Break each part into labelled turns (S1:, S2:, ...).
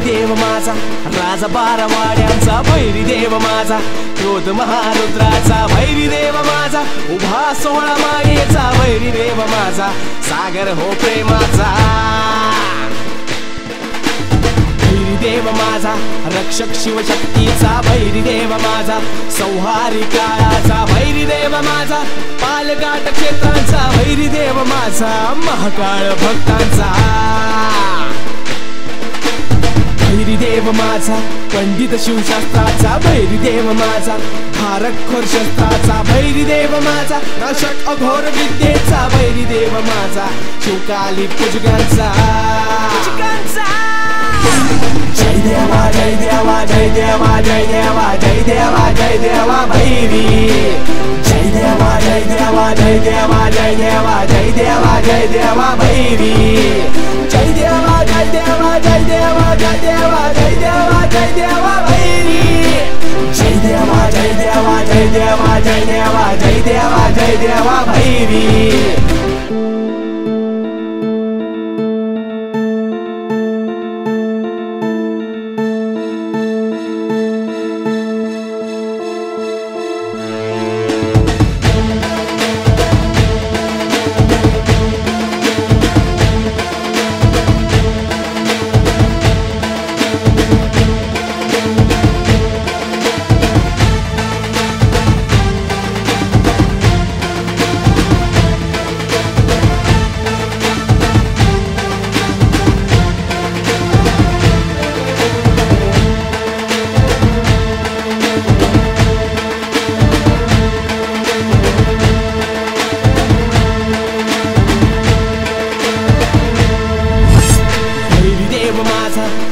S1: देव माझा राजा बारावाड्यांचा, भैरी देव माझा क्रोध महारुद्राचा, भैरी देव माझा उभा 16 मायेचा, भैरी देव माझा सागर हो प्रेमाचा, भैरी देव माझा रक्षक शिवशक्तीचा, भैरी देव माझा संहारी काळाचा, भैरी देव माझा पालघाट क्षेत्रांचा, भैरी देव माझा महाकाळ भक्तांचा, भैरी देव माझा पंडित शिवशास्त्राचा, भैरी देव माझा भारतखोर शस्त्राचा, भैरी देव माझा नाशक अघोर विद्येचा, भैरी देव माझा शिवकाली पूजकांचा, जय देवा जय देवा जय देवा जय देवा जय देवा जय देवा भैरी, जय देवा जय देवा जय देवा जय देवा जय देवा जय देवा भैरी, जय देवा जय देवा जय देवा जय देवा जय देवा जय देवा भैरी, जय देवा जय देवा जय देवा जय देवा जय देवा जय देवा भैरी।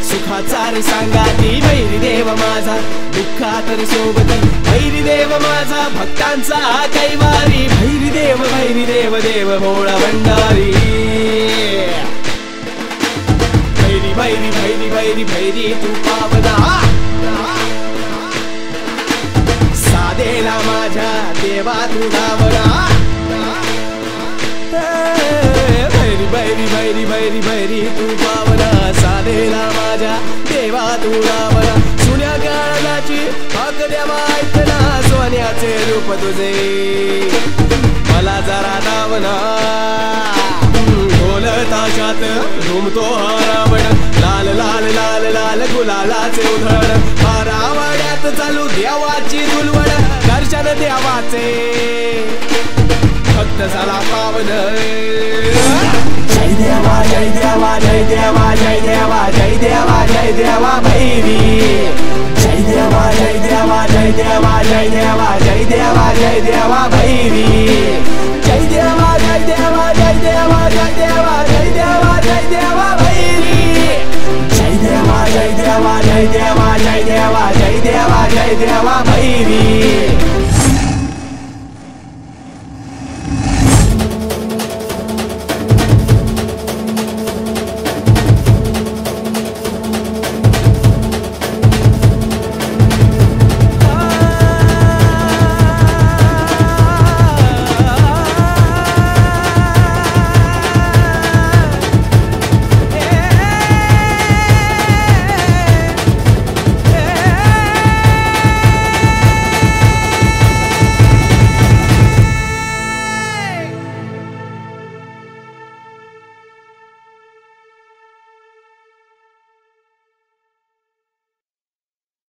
S1: सुखाचा रे सांगाती, भैरी देव माझा दुःखात रे सोबती, भैरी देव माझा भक्तांचा कैवारी, भैरी देव देव भोळा भंडारी, भैरी भैरी भैरी भैरी भैरी तू पावना, साधेला माझ्या देवा तू धावना, भैरी भैरी भैरी भैरी भैरी तू पावना, साधेला माझ्या देवा तू रावणा, सुन्या गाण्याची हक देवा ऐकना, सोन्याचे रूप तुझे मला जरा दावना, ढोल ताशात घुमतो रावण, लाल लाल लाल लाल गुलालाचे उधळण, रावण्यात चालू देवाची दुलवण, दर्शन देवाचे भक्त झाला पावन, जय देवा जय देवा जय देवा जय देवा जय देवा जय देवा भैरी, जय देवा जय देवा जय देवा जय देवा जय देवा जय देवा भैरी, जय देवा जय देवा जय देवा जय देवा जय देवा जय देवा भैरी, जय देवा जय देवा जय देवा जय देवा जय देवा जय देवा भैरी।